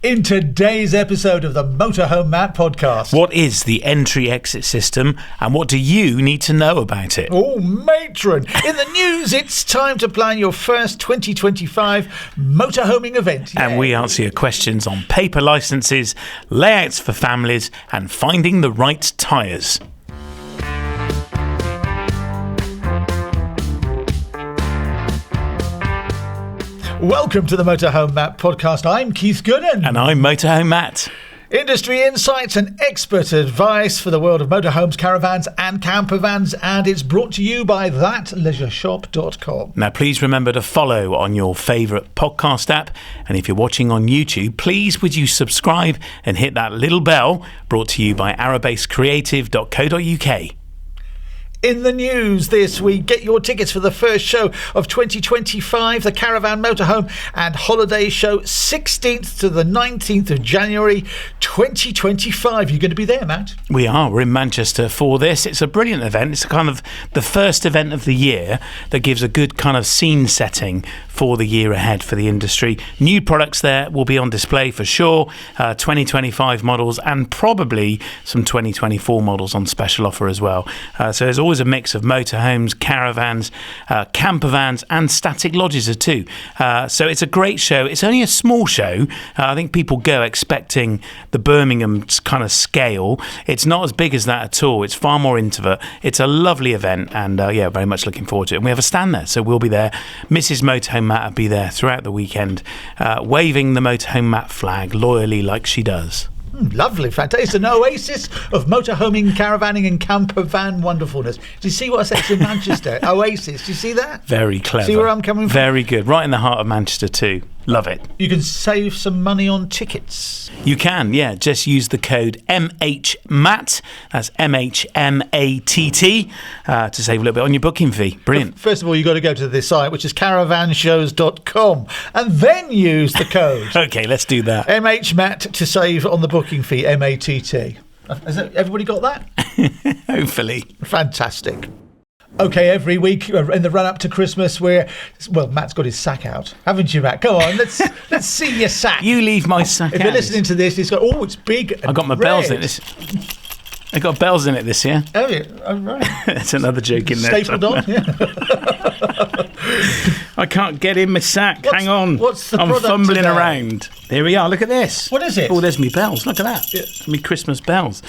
In today's episode of the Motorhome Matt Podcast. What is the EntryExit system and what do you need to know about it? Oh, matron. In the news, it's time to plan your first 2025 motorhoming event. And we answer your questions on paper licenses, layouts for families and finding the right tyres. Welcome to the Motorhome Matt Podcast. I'm Keith Gooden. And I'm Motorhome Matt. Industry insights and expert advice for the world of motorhomes, caravans and campervans, and it's brought to you by thatleisureshop.com. Now please remember to follow on your favourite podcast app, and if you're watching on YouTube, please would you subscribe and hit that little bell, brought to you by arabasecreative.co.uk. In the news this week, get your tickets for the first show of 2025, the Caravan Motorhome and Holiday Show, 16th to the 19th of January 2025. You're going to be there, Matt? We are. We're in Manchester for this. It's a brilliant event. It's kind of the first event of the year that gives a good kind of scene setting for the year ahead for the industry. New products there will be on display for sure, 2025 models and probably some 2024 models on special offer as well. So there's always a mix of motorhomes, caravans, campervans and static lodges too. So it's a great show. It's only a small show. I think people go expecting the Birmingham kind of scale. It's not as big as that at all. It's far more intimate. It's a lovely event and very much looking forward to it. And we have a stand there, so we'll be there. Mrs. Motorhome Matt will be there throughout the weekend, waving the Motorhome Matt flag loyally like she does. Lovely, fantastic. It's an oasis of motorhoming, caravanning and campervan wonderfulness. Do you see what I said? It's in Manchester. Oasis. Do you see that? Very clever. See where I'm coming from? Very good. Right in the heart of Manchester too. Love it. You can save some money on tickets. You can, yeah. Just use the code MHMATT, that's MHMATT, to save a little bit on your booking fee. Brilliant. First of all, you've got to go to this site, which is caravanshows.com, and then use the code. Okay, let's do that. MHMATT to save on the booking fee, MATT. Has everybody got that? Hopefully. Fantastic. Okay, every week in the run-up to Christmas, Matt's got his sack out, haven't you, Matt? Come on, let's see your sack. You leave my sack out. If you're listening to this, it's got, it's big. I got my bells in it. I got bells in it this year. Oh, yeah. Oh, right. That's another joke in there. Stapled on, yeah. I can't get in my sack. Hang on. What's the I'm product fumbling today? around. Here we are. Look at this. What is it? Oh, there's me bells. Look at that. Yeah. Me Christmas bells.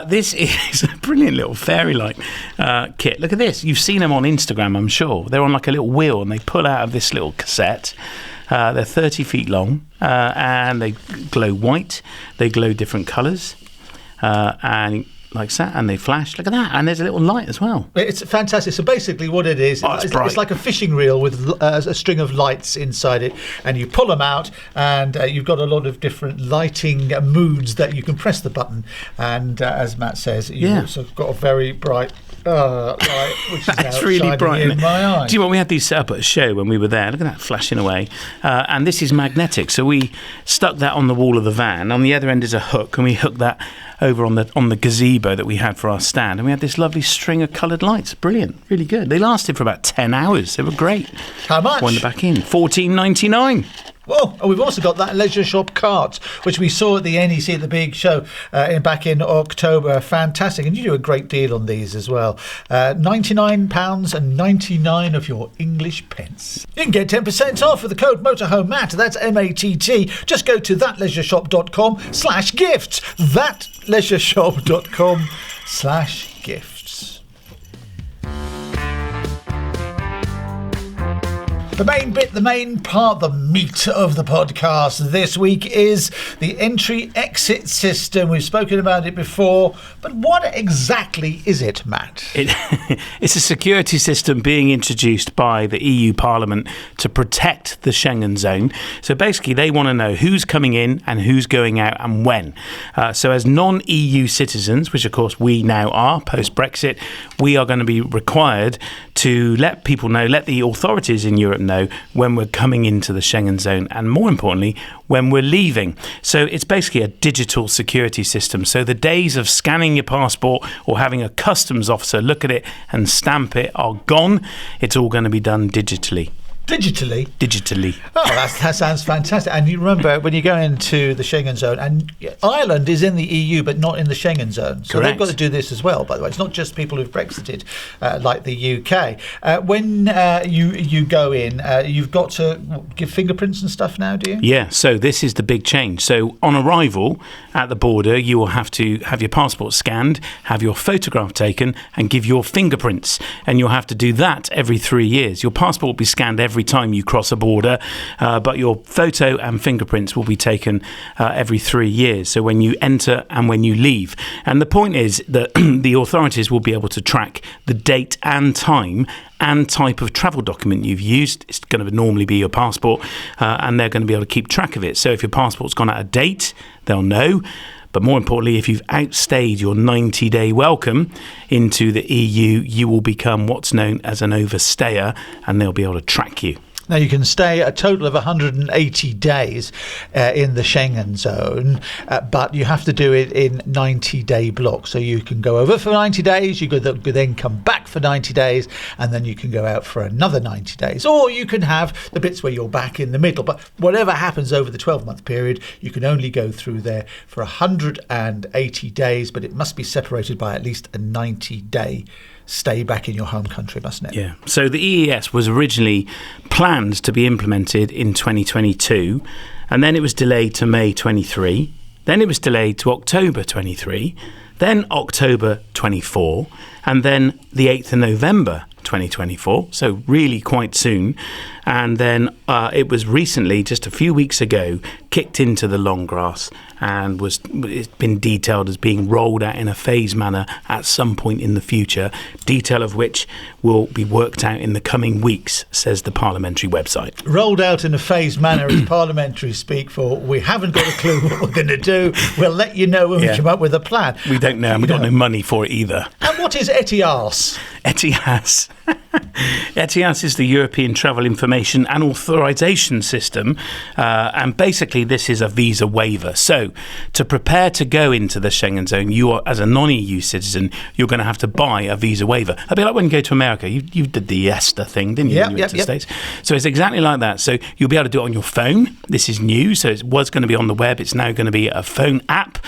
This is a brilliant little fairy-like kit. Look at this. You've seen them on Instagram, I'm sure. They're on like a little wheel and they pull out of this little cassette. They're 30 feet long and they glow white. They glow different colours and like that, and they flash. Look at that, and there's a little light as well. It's fantastic. So basically what it is, it's like a fishing reel with a string of lights inside it, and you pull them out and you've got a lot of different lighting moods that you can press the button, and as Matt says, you've also got a very bright light, which is That's now really shining bright in my eye. Do you know what, we had these set up at a show when we were there. Look at that flashing away, and this is magnetic, so we stuck that on the wall of the van. On the other end is a hook, and we hooked that over on the gazebo that we had for our stand, and we had this lovely string of coloured lights. Brilliant, really good. They lasted for about 10 hours. They were great. How much? When they're back in, $14.99. Well, and we've also got that leisure shop cart, which we saw at the NEC at the big show back in October. Fantastic. And you do a great deal on these as well. £99.99 of your English pence. You can get 10% off with the code Motorhome Matt. That's MATT. Just go to thatleisureshop.com/gifts. Thatleisureshop.com/gifts. The main bit, the main part, the meat of the podcast this week is the EntryExit system. We've spoken about it before, but what exactly is it, Matt? It's a security system being introduced by the EU Parliament to protect the Schengen Zone. So basically they want to know who's coming in and who's going out and when. So as non-EU citizens, which of course we now are post-Brexit, we are going to be required to let people know, let the authorities in Europe know when we're coming into the Schengen Zone, and more importantly, when we're leaving. So it's basically a digital security system. So the days of scanning your passport or having a customs officer look at it and stamp it are gone. It's all going to be done digitally. Digitally. Oh, that sounds fantastic. And you remember when you go into the Schengen Zone, and Ireland is in the EU but not in the Schengen Zone. So Correct. they've got to do this as well, by the way. It's not just people who've Brexited like the UK. When you go in, you've got to give fingerprints and stuff now, do you? Yeah, so this is the big change. So on arrival at the border, you will have to have your passport scanned, have your photograph taken, and give your fingerprints. And you'll have to do that every 3 years. Your passport will be scanned every time you cross a border, but your photo and fingerprints will be taken every 3 years. So when you enter and when you leave. And the point is that the authorities will be able to track the date and time and type of travel document you've used. It's going to normally be your passport, and they're going to be able to keep track of it. So if your passport's gone out of date, they'll know. But more importantly, if you've outstayed your 90-day welcome into the EU, you will become what's known as an overstayer, and they'll be able to track you. Now, you can stay a total of 180 days in the Schengen Zone, but you have to do it in 90-day blocks. So you can go over for 90 days, you could then come back for 90 days, and then you can go out for another 90 days. Or you can have the bits where you're back in the middle. But whatever happens over the 12-month period, you can only go through there for 180 days, but it must be separated by at least a 90-day stay back in your home country, mustn't it? Yeah. So the EES was originally planned to be implemented in 2022, and then it was delayed to May 23. Then it was delayed to October 23, then October 24, and then the 8th of November 2024, so really quite soon. And then it was recently, just a few weeks ago, kicked into the long grass, and it's been detailed as being rolled out in a phased manner at some point in the future, detail of which will be worked out in the coming weeks, says the parliamentary website. Rolled out in a phased manner is parliamentary speak for we haven't got a clue what we're going to do. We'll let you know when we come up with a plan. We don't know, and we've got no money for it either. And what is ETIAS? ETIAS. ETIAS is the European Travel Information and Authorization System, and basically this is a visa waiver. So to prepare to go into the Schengen Zone, you are, as a non-EU citizen, you're going to have to buy a visa waiver. A bit like when you go to America, you did the ESTA thing, didn't you? Yep, when you went to the States? So it's exactly like that. So you'll be able to do it on your phone. This is new, so it was going to be on the web. It's now going to be a phone app.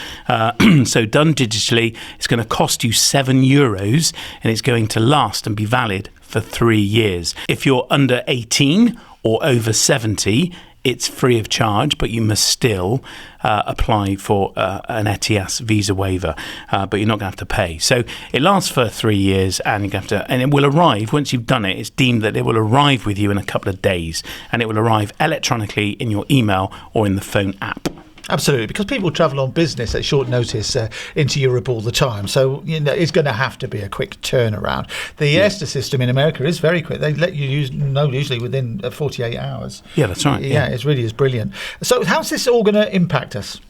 So done digitally, it's going to cost you €7, and it's going to last and be valid for 3 years. If you're under 18 or over 70, it's free of charge, but you must still apply for an ETIAS visa waiver, but you're not going to have to pay. So it lasts for 3 years, and and it will arrive once you've done it. It's deemed that it will arrive with you in a couple of days, and it will arrive electronically in your email or in the phone app. Absolutely, because people travel on business at short notice into Europe all the time. So it's going to have to be a quick turnaround. The ESTA system in America is very quick. They let you usually within 48 hours. Yeah, that's right. Yeah, it really is brilliant. So how's this all going to impact us?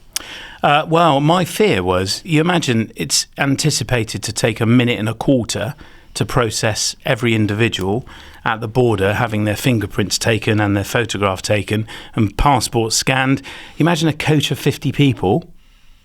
Well, my fear was, you imagine it's anticipated to take a minute and a quarter to process every individual at the border having their fingerprints taken and their photograph taken and passports scanned. Imagine a coach of 50 people.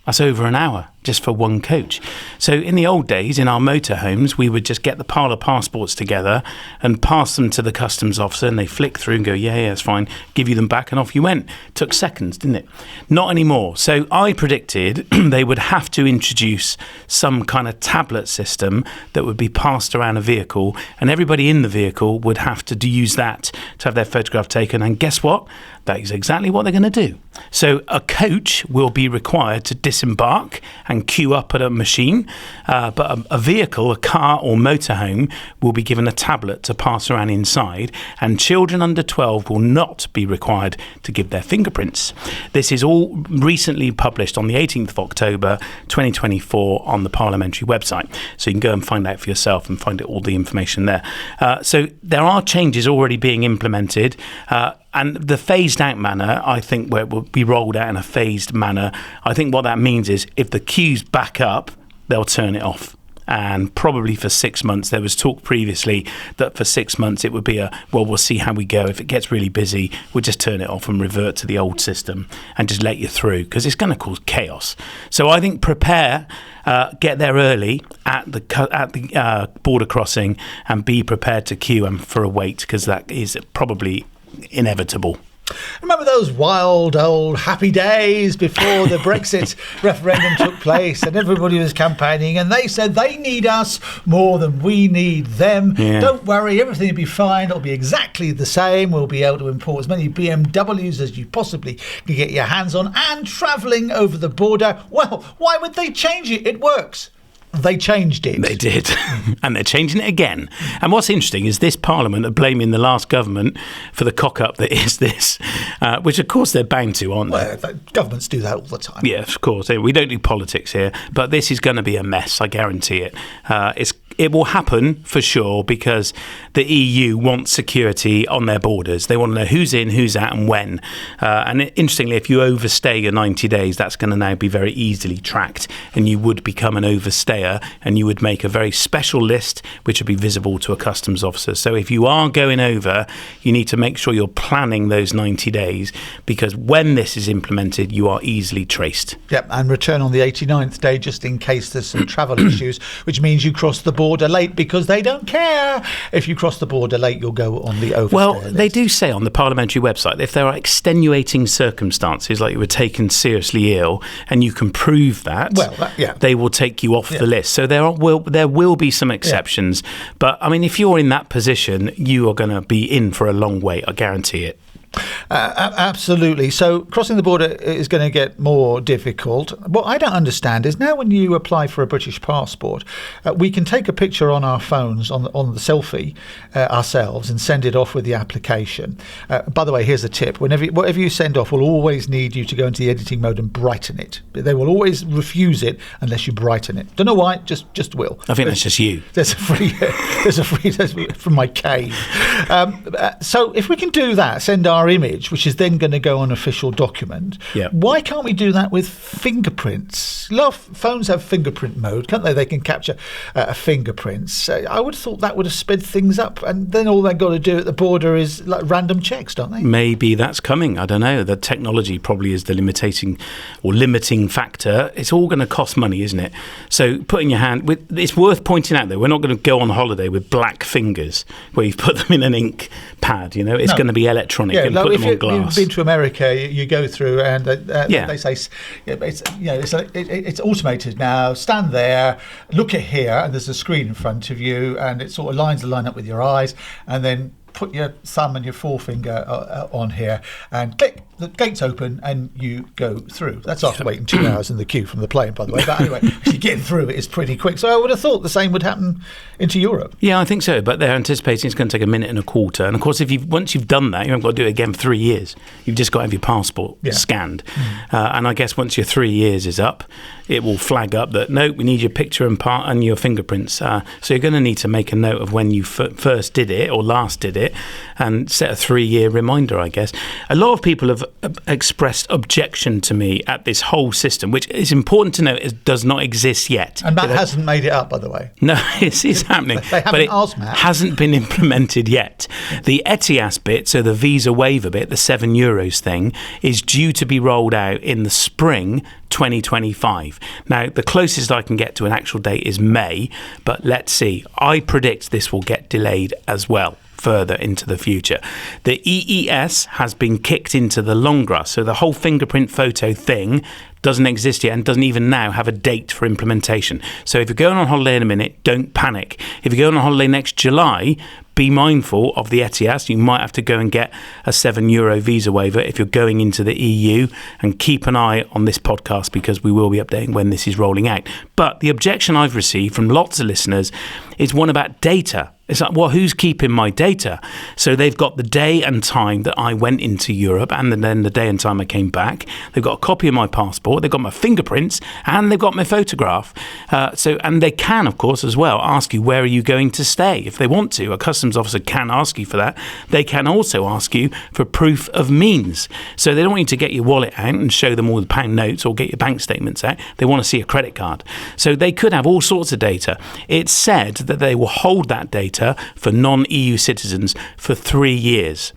That's over an hour just for one coach. So in the old days, in our motorhomes, we would just get the pile of passports together and pass them to the customs officer, and they flick through and go, yeah, it's fine, give you them back, and off you went. Took seconds, didn't it? Not anymore. So I predicted they would have to introduce some kind of tablet system that would be passed around a vehicle, and everybody in the vehicle would have to use that to have their photograph taken. And guess what? That is exactly what they're going to do. So a coach will be required to disembark and queue up at a machine, but a vehicle, a car or motorhome, will be given a tablet to pass around inside, and children under 12 will not be required to give their fingerprints. This is all recently published on the 18th of October 2024 on the parliamentary website, so you can go and find out for yourself and find all the information there. So there are changes already being implemented, and the phased out manner, I think, where it will be rolled out in a phased manner, I think what that means is if the queues back up, they'll turn it off. And probably for 6 months, there was talk previously that for 6 months it would be we'll see how we go. If it gets really busy, we'll just turn it off and revert to the old system and just let you through, because it's going to cause chaos. So I think prepare, get there early at the border crossing, and be prepared to queue and for a wait, because that is probably inevitable. Remember those wild old happy days before the Brexit referendum took place and everybody was campaigning and they said they need us more than we need them. Yeah. Don't worry, everything will be fine. It'll be exactly the same. We'll be able to import as many BMWs as you possibly can get your hands on and travelling over the border. Well, why would they change it? It works. They changed it. They did. And they're changing it again. And what's interesting is this Parliament are blaming the last government for the cock-up that is this, which, of course, they're bound to, aren't they? Well, governments do that all the time. Yeah, of course. We don't do politics here. But this is going to be a mess, I guarantee it. It will happen for sure because the EU wants security on their borders. They want to know who's in, who's out and when. And interestingly, if you overstay your 90 days, that's going to now be very easily tracked and you would become an overstayer and you would make a very special list which would be visible to a customs officer. So if you are going over, you need to make sure you're planning those 90 days because when this is implemented, you are easily traced. Yep, and return on the 89th day just in case there's some travel issues, which means you cross the border late because they don't care. If you cross the border late, you'll go on the overstay list. They do say on the parliamentary website, if there are extenuating circumstances, like you were taken seriously ill, and you can prove that, they will take you off the list. So there will be some exceptions. Yeah. But, I mean, if you're in that position, you are going to be in for a long wait, I guarantee it. Absolutely. So crossing the border is going to get more difficult. What I don't understand is now when you apply for a British passport, we can take a picture on our phones on the selfie ourselves and send it off with the application. By the way, here's a tip. Whatever you send off will always need you to go into the editing mode and brighten it. They will always refuse it unless you brighten it. Don't know why, just will. I think that's just you. There's a free from my cave. So if we can do that, send our image, which is then going to go on official document. Yep. Why can't we do that with fingerprints? A lot of phones have fingerprint mode, can't they? They can capture fingerprints. I would have thought that would have sped things up, and then all they've got to do at the border is like random checks, don't they? Maybe that's coming. I don't know. The technology probably is the limiting factor. It's all going to cost money, isn't it? So putting your hand it's worth pointing out though, we're not going to go on holiday with black fingers where you've put them in an ink pad. It's going to be electronic. Yeah, and put them on glass. You've been to America, you go through and they say it's automated now. Stand there, look at here, and there's a screen in front of you, and it sort of lines the line up with your eyes, and then put your thumb and your forefinger on here and click, the gates open and you go through. That's after waiting 2 hours in the queue from the plane, by the way. But anyway, actually getting through it is pretty quick. So I would have thought the same would happen into Europe. Yeah, I think so. But they're anticipating it's going to take 1.25 minutes. And of course, once you've done that, you haven't got to do it again for 3 years. You've just got to have your passport scanned. And I guess once your 3 years is up, it will flag up that, no, we need your picture and your fingerprints. So you're going to need to make a note of when you first did it or last did it and set a 3-year reminder, I guess. A lot of people have expressed objection to me at this whole system, which is important to note, it does not exist yet. And Matt hasn't made it up, by the way. No, it's happening. They haven't asked Matt. Hasn't been implemented yet. The ETIAS bit, so the visa waiver bit, the €7 thing, is due to be rolled out in the spring 2025. Now, the closest I can get to an actual date is May, but let's see. I predict this will get delayed as well further into the future. The EES has been kicked into the long grass, so the whole fingerprint photo thing doesn't exist yet and doesn't even now have a date for implementation. So if you're going on holiday in a minute, don't panic. If you're going on holiday next July, be mindful of the ETIAS. You might have to go and get a €7 visa waiver if you're going into the EU, and keep an eye on this podcast because we will be updating when this is rolling out. But the objection I've received from lots of listeners is one about data. It's like, well, who's keeping my data? So they've got the day and time that I went into Europe and then the day and time I came back. They've got a copy of my passport. They've got my fingerprints and they've got my photograph. And they can, of course, as well, ask you, where are you going to stay? If they want to, a customs officer can ask you for that. They can also ask you for proof of means. So they don't want you to get your wallet out and show them all the pound notes or get your bank statements out. They want to see a credit card. So they could have all sorts of data. It's said that they will hold that data for non-EU citizens for 3 years.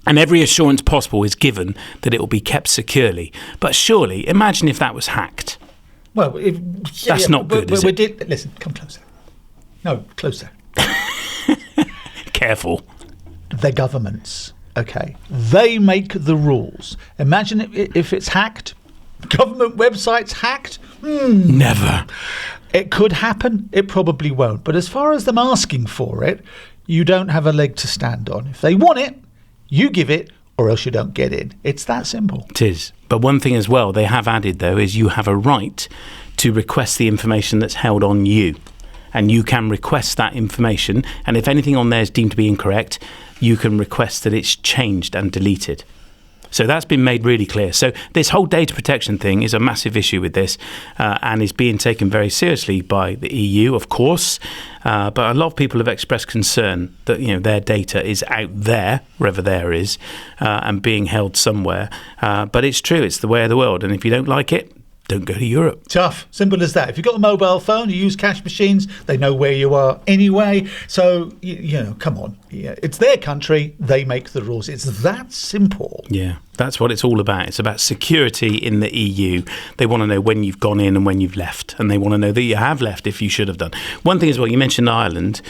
And every assurance possible is given that it will be kept securely. But surely, imagine if that was hacked. Well, that's not good, is it? Listen, come closer. No, closer. Careful. They're governments. Okay, they make the rules. Imagine if it's hacked, government websites hacked. Never. It could happen. It probably won't. But as far as them asking for it, you don't have a leg to stand on. If they want it, you give it, or else you don't get in. It's that simple. It is. But one thing as well they have added, though, is you have a right to request the information that's held on you. And you can request that information. And if anything on there is deemed to be incorrect, you can request that it's changed and deleted. So that's been made really clear. So this whole data protection thing is a massive issue with this and is being taken very seriously by the EU, of course. But a lot of people have expressed concern that their data is out there, wherever there is, and being held somewhere. But it's true. It's the way of the world. And if you don't like it, don't go to Europe. Tough. Simple as that. If you've got a mobile phone, you use cash machines, they know where you are anyway. So, come on. Yeah, it's their country. They make the rules. It's that simple. Yeah, that's what it's all about. It's about security in the EU. They want to know when you've gone in and when you've left. And they want to know that you have left if you should have done. One thing as well, you mentioned Ireland.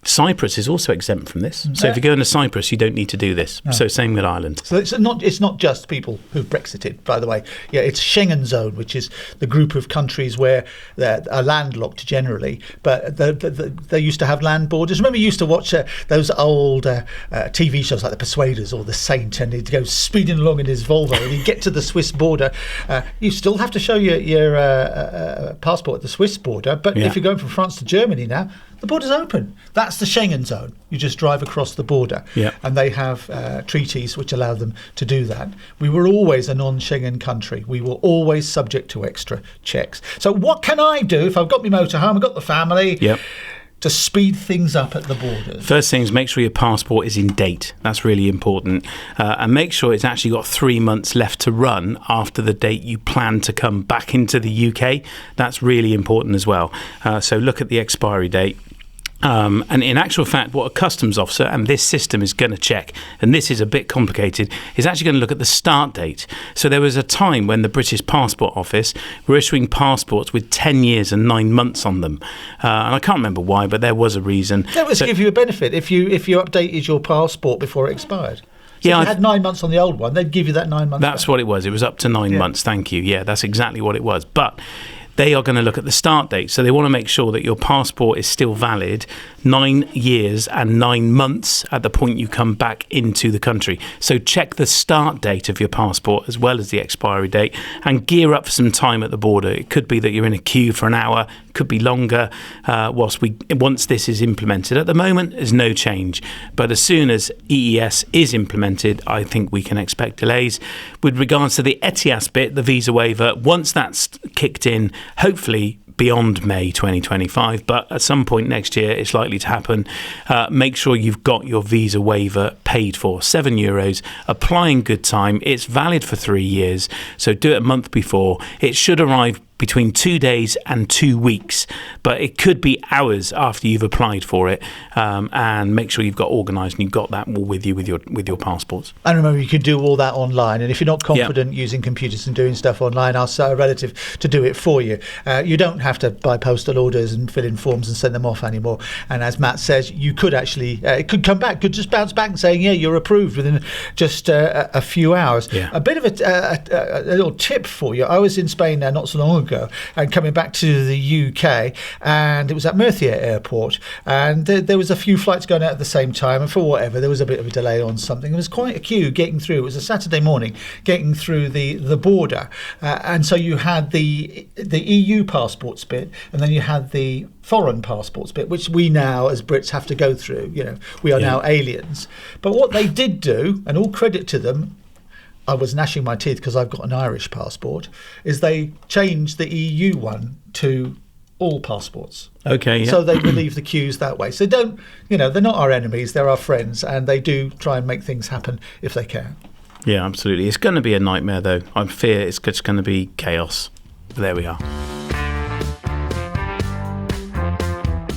Cyprus is also exempt from this. So if you go into Cyprus, you don't need to do this. No. So same with Ireland. So it's not just people who've Brexited, by the way. Yeah, it's Schengen Zone, which is the group of countries where they're landlocked generally, but they used to have land borders. Remember, you used to watch those old TV shows like The Persuaders or The Saint, and he'd go speeding along in his Volvo, and he'd get to the Swiss border. You still have to show your passport at the Swiss border, but if you're going from France to Germany now, the border's open. That's the Schengen Zone. You just drive across the border. Yeah. And they have treaties which allow them to do that. We were always a non-Schengen country. We were always subject to extra checks. So what can I do if I've got my motorhome, I've got the family, to speed things up at the borders? First thing is make sure your passport is in date. That's really important. And make sure it's actually got 3 months left to run after the date you plan to come back into the UK. That's really important as well. So look at the expiry date. And in actual fact, what a customs officer and this system is going to check, and this is a bit complicated, is actually going to look at the start date. So there was a time when the British Passport Office were issuing passports with 10 years and 9 months on them. And I can't remember why, but there was a reason. That was to give you a benefit if you updated your passport before it expired. So if you had 9 months on the old one, they'd give you that 9 months. That's what it was. It was up to 9 months. Thank you. Yeah, that's exactly what it was. But they are going to look at the start date. So they want to make sure that your passport is still valid 9 years and 9 months at the point you come back into the country. So check the start date of your passport as well as the expiry date and gear up for some time at the border. It could be that you're in a queue for an hour, could be longer once this is implemented. At the moment, there's no change. But as soon as EES is implemented, I think we can expect delays. With regards to the ETIAS bit, the visa waiver, once that's kicked in, hopefully beyond May 2025, but at some point next year it's likely to happen. Make sure you've got your visa waiver paid for. €7. Apply in good time. It's valid for 3 years, so do it a month before. It should arrive between 2 days and 2 weeks, but it could be hours after you've applied for it. And make sure you've got organised and you've got that all with you with your passports. And remember, you can do all that online. And if you're not confident using computers and doing stuff online, ask a relative to do it for you. You don't have to buy postal orders and fill in forms and send them off anymore. And as Matt says, you could actually, it could come back, could just bounce back and saying, yeah, you're approved within just a few hours. Yeah. A bit of a little tip for you. I was in Spain not so long ago and coming back to the UK, and it was at Murcia Airport, and there was a few flights going out at the same time, and for whatever, there was a bit of a delay on something. It was quite a queue getting through. It was a Saturday morning getting through the border, and so you had the EU passports bit, and then you had the foreign passports bit, which we now as Brits have to go through. We are now aliens. But what they did do, and all credit to them, I was gnashing my teeth because I've got an Irish passport, is they changed the EU one to all passports. Okay. Yeah. So they relieve the queues that way. So they're not our enemies, they're our friends, and they do try and make things happen if they can. Yeah, absolutely. It's going to be a nightmare, though. I fear it's just going to be chaos. But there we are.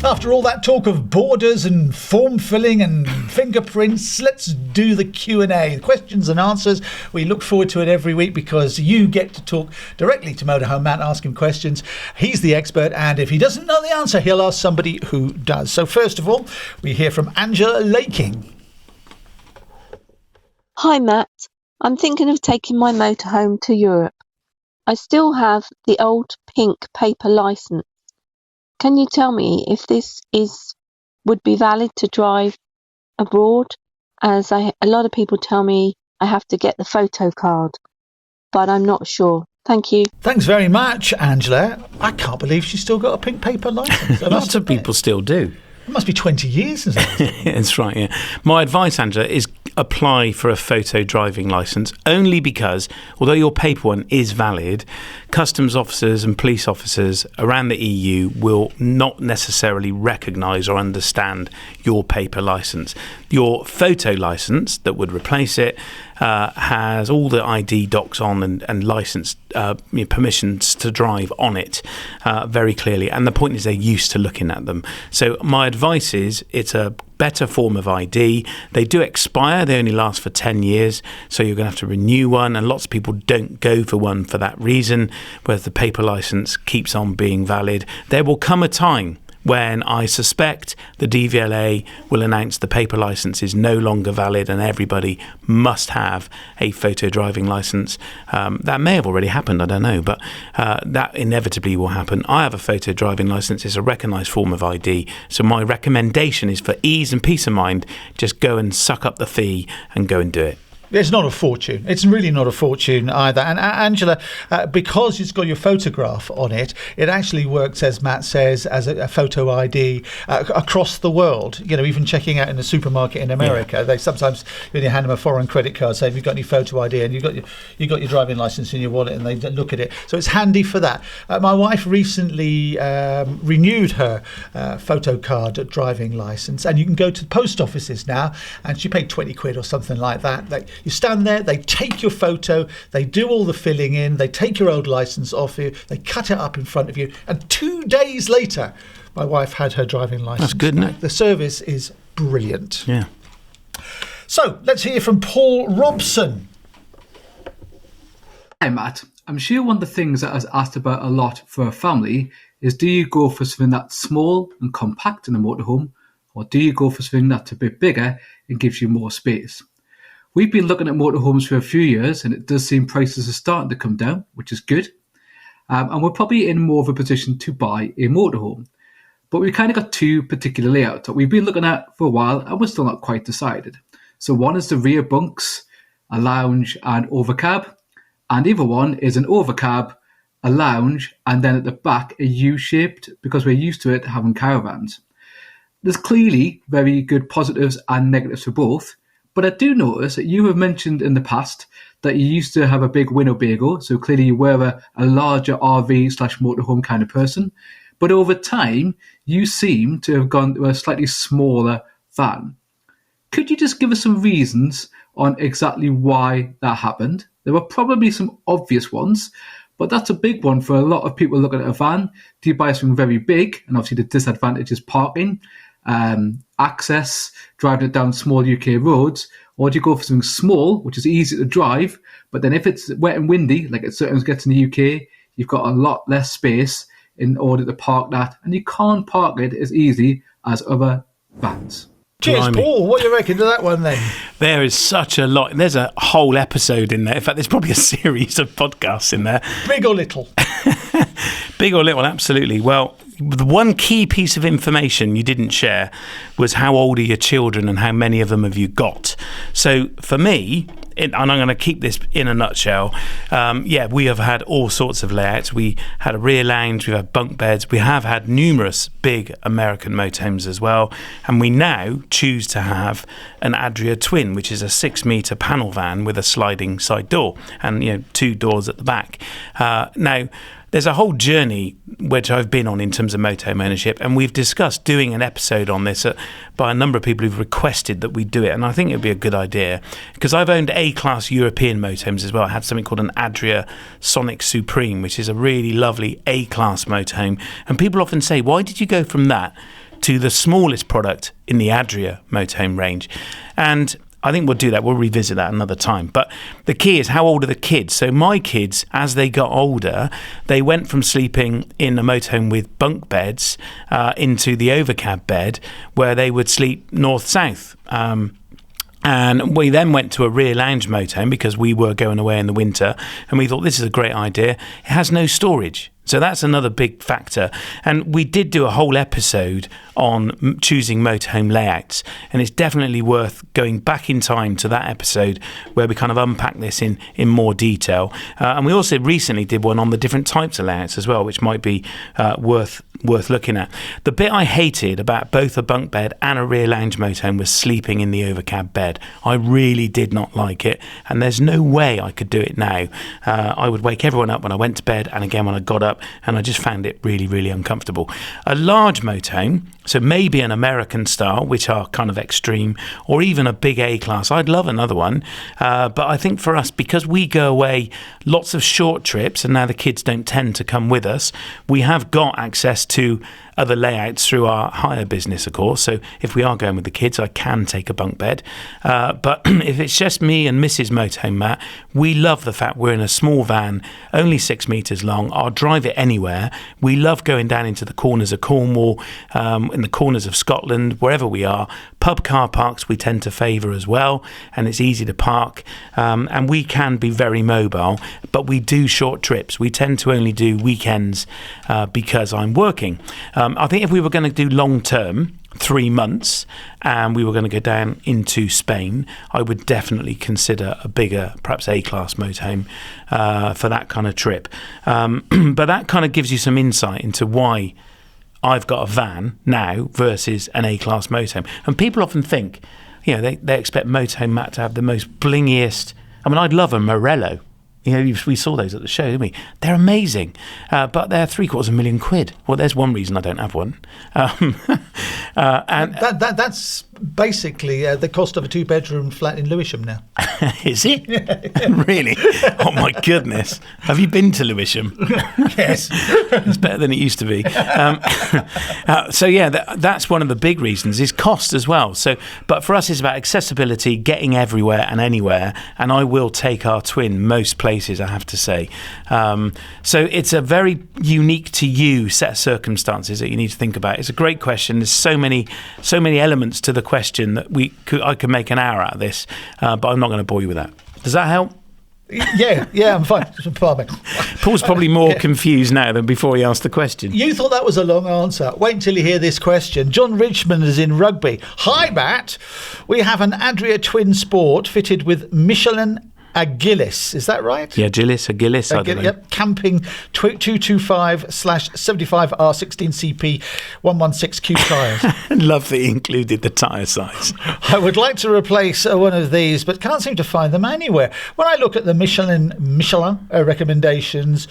After all that talk of borders and form filling and fingerprints, let's do the Q&A, questions and answers. We look forward to it every week because you get to talk directly to Motorhome Matt, ask him questions. He's the expert, and if he doesn't know the answer, he'll ask somebody who does. So first of all, we hear from Angela Laking. Hi Matt, I'm thinking of taking my motorhome to Europe. I still have the old pink paper licence. Can you tell me if this would be valid to drive abroad? As a lot of people tell me I have to get the photo card, but I'm not sure. Thank you. Thanks very much, Angela. I can't believe she's still got a pink paper licence. Lots of people still do. It must be 20 years since that. That's right, yeah. My advice, Angela, is apply for a photo driving licence, only because, although your paper one is valid, customs officers and police officers around the EU will not necessarily recognise or understand your paper licence. Your photo licence that would replace it has all the ID docs on and licence permissions to drive on it very clearly. And the point is they're used to looking at them. So my advice is it's a better form of ID. They do expire. They only last for 10 years. So you're going to have to renew one. And lots of people don't go for one for that reason, whereas the paper licence keeps on being valid. There will come a time when I suspect the DVLA will announce the paper licence is no longer valid and everybody must have a photo driving licence. That may have already happened, I don't know, but that inevitably will happen. I have a photo driving licence. It's a recognised form of ID. So my recommendation is, for ease and peace of mind, just go and suck up the fee and go and do it. It's not a fortune. It's really not a fortune either. And Angela, because it's got your photograph on it, it actually works, as Matt says, as a photo ID across the world. You know, even checking out in a supermarket in America, they sometimes, when you hand them a foreign credit card, say, "Have you got any photo ID?" and you got your driving license in your wallet, and they look at it. So it's handy for that. My wife recently renewed her photo card driving license, and you can go to the post offices now, and she paid 20 quid or something like that. You stand there, they take your photo, they do all the filling in, they take your old licence off you, they cut it up in front of you, and 2 days later, my wife had her driving licence. That's good, isn't it? The service is brilliant. Yeah. So, let's hear from Paul Robson. Hi, Matt. I'm sure one of the things that I was asked about a lot for a family is, do you go for something that's small and compact in a motorhome, or do you go for something that's a bit bigger and gives you more space? We've been looking at motorhomes for a few years, and it does seem prices are starting to come down, which is good. And we're probably in more of a position to buy a motorhome. But we've kind of got two particular layouts that we've been looking at for a while, and we're still not quite decided. So one is the rear bunks, a lounge and overcab. And the other one is an overcab, a lounge, and then at the back, a U-shaped, because we're used to it having caravans. There's clearly very good positives and negatives for both. But I do notice that you have mentioned in the past that you used to have a big Winnebago, so clearly you were a larger RV/motorhome kind of person. But over time, you seem to have gone to a slightly smaller van. Could you just give us some reasons on exactly why that happened? There were probably some obvious ones, but that's a big one for a lot of people looking at a van. Do you buy something very big? And obviously the disadvantage is parking. Access, driving it down small UK roads, or do you go for something small, which is easy to drive, but then if it's wet and windy, like it sometimes gets in the UK, you've got a lot less space in order to park that, and you can't park it as easy as other vans. Cheers, Paul. What do you reckon to that one then? There is such a lot. There's a whole episode in there. In fact, there's probably a series of podcasts in there. Big or little? Big or little, absolutely. Well, the one key piece of information you didn't share was how old are your children and how many of them have you got. So for me, and I'm going to keep this in a nutshell, we have had all sorts of layouts. We had a rear lounge, we've had bunk beds, we have had numerous big American motorhomes as well, and we now choose to have an Adria Twin, which is a 6-metre panel van with a sliding side door and 2 doors at the back. Now, there's a whole journey which I've been on in terms of motorhome ownership, and we've discussed doing an episode on this by a number of people who've requested that we do it, and I think it would be a good idea because I've owned A-class European motorhomes as well. I had something called an Adria Sonic Supreme, which is a really lovely A-class motorhome, and people often say, why did you go from that to the smallest product in the Adria motorhome range? And I think we'll do that. We'll revisit that another time. But the key is, how old are the kids? So my kids, as they got older, they went from sleeping in a motorhome with bunk beds into the overcab bed where they would sleep north-south. And we then went to a rear lounge motorhome because we were going away in the winter, and we thought this is a great idea. It has no storage. So that's another big factor. And we did do a whole episode on choosing motorhome layouts. And it's definitely worth going back in time to that episode where we kind of unpack this in more detail. And we also recently did one on the different types of layouts as well, which might be worth looking at. The bit I hated about both a bunk bed and a rear lounge motorhome was sleeping in the overcab bed. I really did not like it. And there's no way I could do it now. I would wake everyone up when I went to bed and again when I got up, and I just found it really, really uncomfortable. A large motorhome, so maybe an American style, which are kind of extreme, or even a big A-class. I'd love another one. But I think for us, because we go away lots of short trips, and now the kids don't tend to come with us, we have got access to other layouts through our hire business, of course. So if we are going with the kids, I can take a bunk bed. But if it's just me and Mrs. Motorhome Matt, we love the fact we're in a small van, only 6 metres long. I'll drive it anywhere. We love going down into the corners of Cornwall, in the corners of Scotland, wherever we are. Pub car parks we tend to favour as well, and it's easy to park. And we can be very mobile, but we do short trips. We tend to only do weekends because I'm working. I think if we were going to do long term, 3 months, and we were going to go down into Spain, I would definitely consider a bigger, perhaps A-class motorhome for that kind of trip. But that kind of gives you some insight into why I've got a van now versus an A-class motorhome. And people often think, they expect Motorhome Matt to have the most blingiest. I mean, I'd love a Morello. We saw those at the show, didn't we? They're amazing, but they're £750,000. Well, there's one reason I don't have one. And that's basically the cost of a 2-bedroom flat in Lewisham now. Is it? Really? Oh my goodness! Have you been to Lewisham? Yes, it's better than it used to be. So yeah, that's one of the big reasons is cost as well. So, but for us, it's about accessibility, getting everywhere and anywhere. And I will take our twin most places, I have to say. So it's a very unique to you set of circumstances that you need to think about. It's a great question. There's so many elements to the question that I could make an hour out of this, but I'm not going to bore you with that. Does that help? Yeah, I'm fine. Paul's probably more confused now than before he asked the question. You thought that was a long answer. Wait until you hear this question. John Richmond is in Rugby. Hi, Matt. We have an Adria Twin Sport fitted with Michelin Agilis, is that right? Yeah, Agilis. I don't know. Yep, camping 225/75R16CP 116Q tyres. Love that he included the tyre size. I would like to replace one of these, but can't seem to find them anywhere. When I look at the Michelin recommendations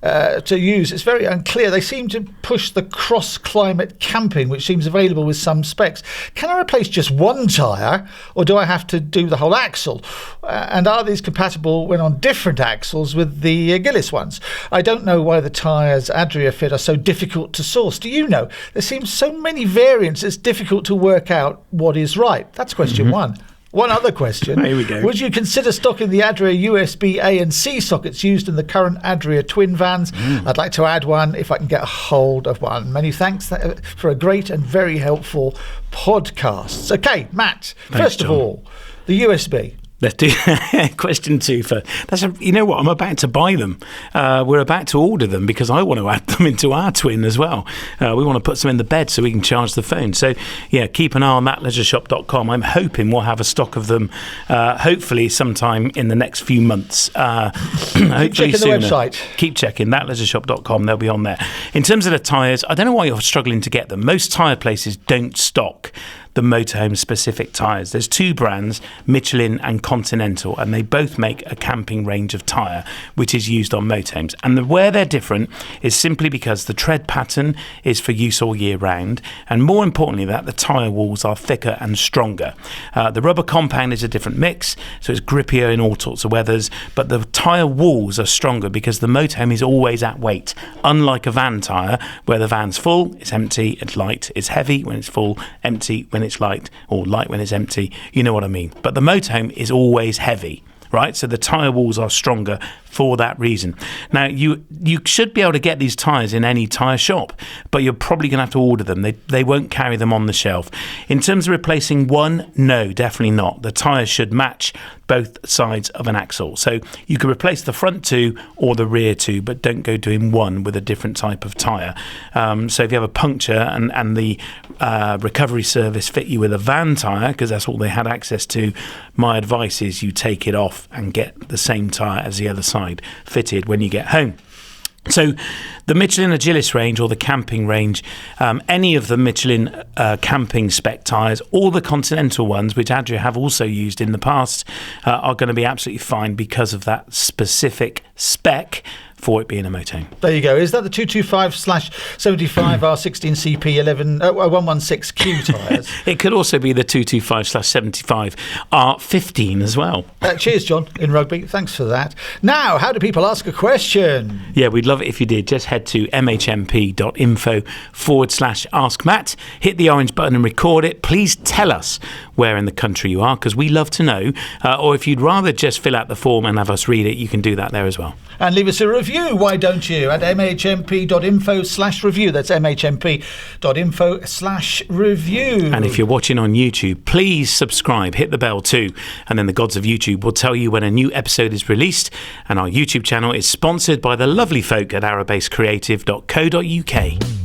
to use, it's very unclear. They seem to push the cross-climate camping, which seems available with some specs. Can I replace just one tyre, or do I have to do the whole axle? And are these compatible when on different axles with the Gillis ones? I don't know why the tyres Adria fit are so difficult to source. Do you know? There seems so many variants, it's difficult to work out what is right. That's question one. One other question. Here we go. Would you consider stocking the Adria USB A and C sockets used in the current Adria twin vans? I'd like to add one if I can get a hold of one. Many thanks for a great and very helpful podcast. Okay, Matt, first of all, the USB. Let's do question 2 first. You know what? I'm about to buy them. We're about to order them because I want to add them into our twin as well. We want to put some in the bed so we can charge the phone. So, yeah, keep an eye on thatleisureShop.com. I'm hoping we'll have a stock of them, hopefully sometime in the next few months. Hopefully checking sooner. The website. Keep checking thatleisureShop.com. They'll be on there. In terms of the tyres, I don't know why you're struggling to get them. Most tyre places don't stock the motorhome specific tyres. There's 2 brands, Michelin and Continental, and they both make a camping range of tyre which is used on motorhomes. And where they're different is simply because the tread pattern is for use all year round, and more importantly that the tyre walls are thicker and stronger. The rubber compound is a different mix, so it's grippier in all sorts of weathers, but the tyre walls are stronger because the motorhome is always at weight, unlike a van tyre where the van's full, it's empty, it's light, it's heavy when it's full, empty when it's light, or light when it's empty. You know what I mean. But the motorhome is always heavy. right? So the tyre walls are stronger for that reason. Now, you should be able to get these tyres in any tyre shop, but you're probably going to have to order them. They won't carry them on the shelf. In terms of replacing one, no, definitely not. The tyres should match both sides of an axle. So you could replace the front two or the rear two, but don't go doing one with a different type of tyre. So if you have a puncture and the recovery service fit you with a van tyre, because that's all they had access to, my advice is you take it off and get the same tyre as the other side fitted when you get home. So the Michelin Agilis range or the camping range, any of the Michelin camping spec tyres, or the Continental ones, which Adria have also used in the past, are going to be absolutely fine because of that specific spec for it being a motorhome. There you go. Is that the 225/75 R16CP 116Q tyres? It could also be the 225/75 R15 as well. Cheers, John, in Rugby. Thanks for that. Now, how do people ask a question? Yeah, we'd love it if you did. Just head to mhmp.info/Ask Matt. Hit the orange button and record it. Please tell us where in the country you are, because we love to know. Or if you'd rather just fill out the form and have us read it, you can do that there as well. And leave us a review, why don't you, at mhmp.info/review. That's mhmp.info/review. And if you're watching on YouTube, please subscribe, hit the bell too, and then the gods of YouTube will tell you when a new episode is released. And our YouTube channel is sponsored by the lovely folk at arabasecreative.co.uk.